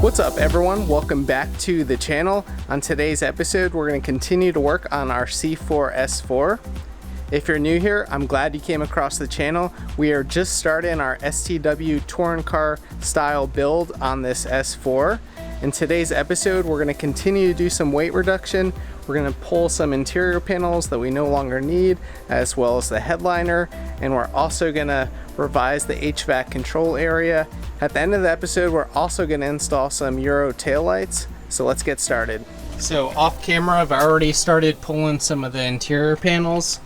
What's up everyone, welcome back to the channel. On today's episode we're going to continue to work on our C4 S4. If you're new here, I'm glad you came across the channel. We are just starting our STW touring car style build on this S4. In today's episode we're going to continue to do some weight reduction. We're going to pull some interior panels that we no longer need, as well as the headliner, and we're also going to revise the HVAC control area. At the end of the episode we're also going to install some Euro taillights, so let's get started. So off camera I've already started pulling some of the interior panels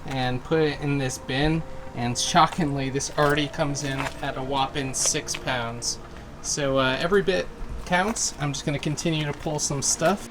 and put it in this bin, and shockingly this already comes in at a whopping 6 pounds. So every bit counts. I'm just going to continue to pull some stuff.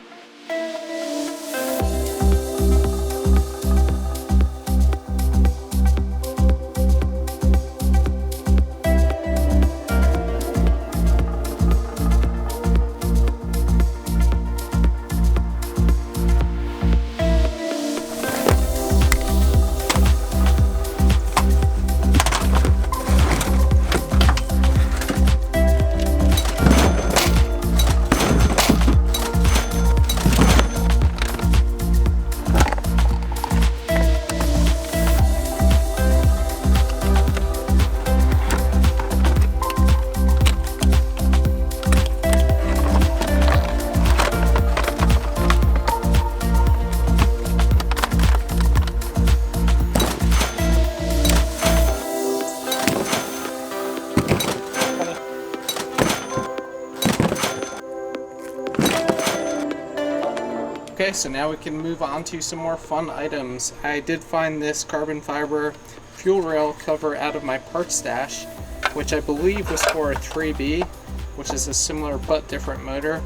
Okay, so now we can move on to some more fun items. I did find this carbon fiber fuel rail cover out of my parts stash, which I believe was for a 3B, which is a similar but different motor.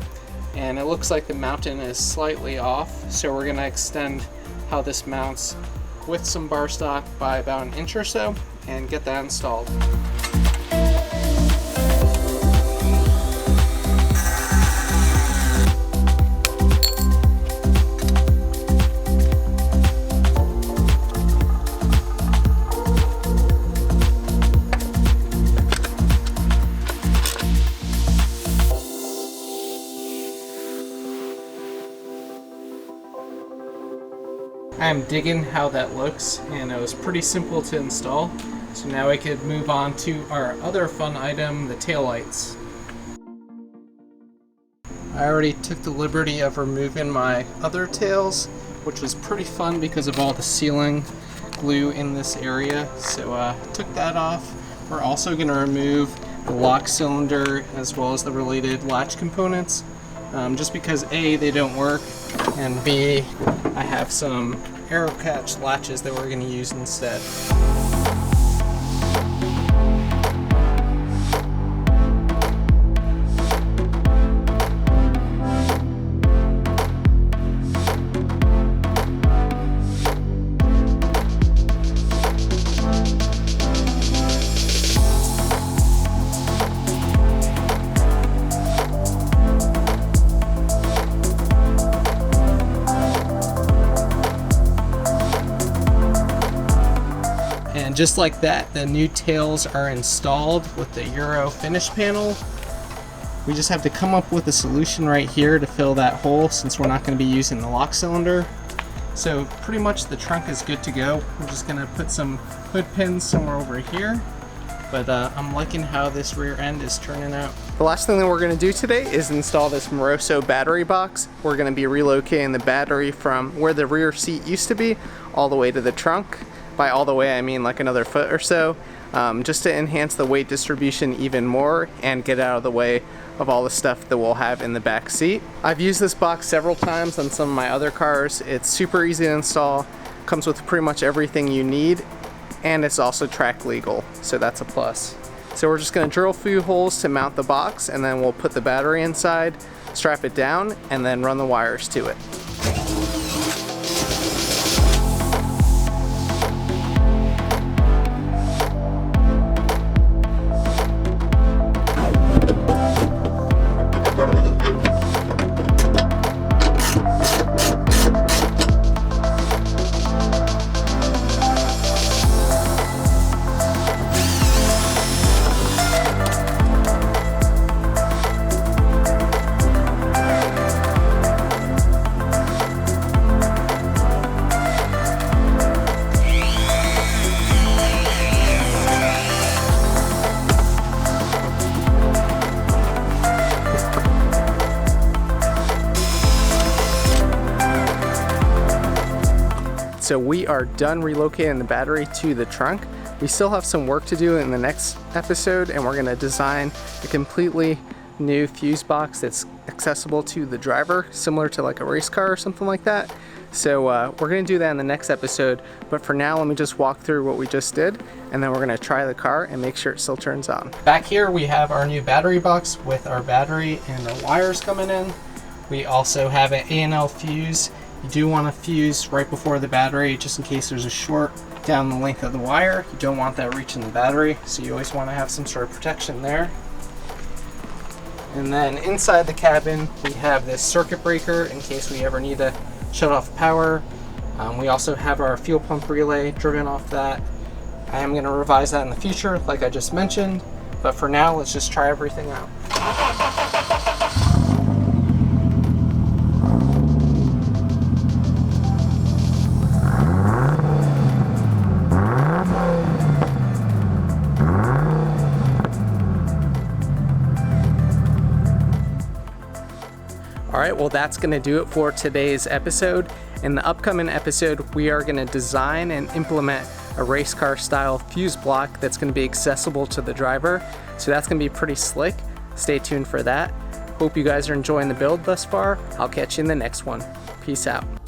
And it looks like the mounting is slightly off, so we're going to extend how this mounts with some bar stock by about an inch or so and get that installed. I'm digging how that looks, and it was pretty simple to install. So now we could move on to our other fun item, the taillights. I already took the liberty of removing my other tails, which was pretty fun because of all the sealing glue in this area. So took that off. We're also going to remove the lock cylinder as well as the related latch components, just because A, they don't work, and B, I have some arrow catch latches that we're going to use instead. And just like that, the new tails are installed with the Euro finish panel. We just have to come up with a solution right here to fill that hole, since we're not going to be using the lock cylinder. So pretty much the trunk is good to go. We're just going to put some hood pins somewhere over here. But I'm liking how this rear end is turning out. The last thing that we're going to do today is install this Moroso battery box. We're going to be relocating the battery from where the rear seat used to be all the way to the trunk. By all the way I mean like another foot or so, just to enhance the weight distribution even more and get out of the way of all the stuff that we'll have in the back seat. I've used this box several times on some of my other cars. It's super easy to install, comes with pretty much everything you need, and it's also track legal, so that's a plus. So we're just going to drill a few holes to mount the box, and then we'll put the battery inside, strap it down, and then run the wires to it. So we are done relocating the battery to the trunk. We still have some work to do in the next episode, and we're gonna design a completely new fuse box that's accessible to the driver, similar to like a race car or something like that. So we're gonna do that in the next episode, but for now let me just walk through what we just did, and then we're gonna try the car and make sure it still turns on. Back here we have our new battery box with our battery and the wires coming in. We also have an A&L fuse. You do want to fuse right before the battery just in case there's a short down the length of the wire. You don't want that reaching the battery, so you always want to have some sort of protection there. And then inside the cabin we have this circuit breaker in case we ever need to shut off power. We also have our fuel pump relay driven off that. I am going to revise that in the future like I just mentioned, but for now let's just try everything out. Alright, well that's going to do it for today's episode. In the upcoming episode, we are going to design and implement a race car style fuse block that's going to be accessible to the driver. So that's going to be pretty slick. Stay tuned for that. Hope you guys are enjoying the build thus far. I'll catch you in the next one. Peace out.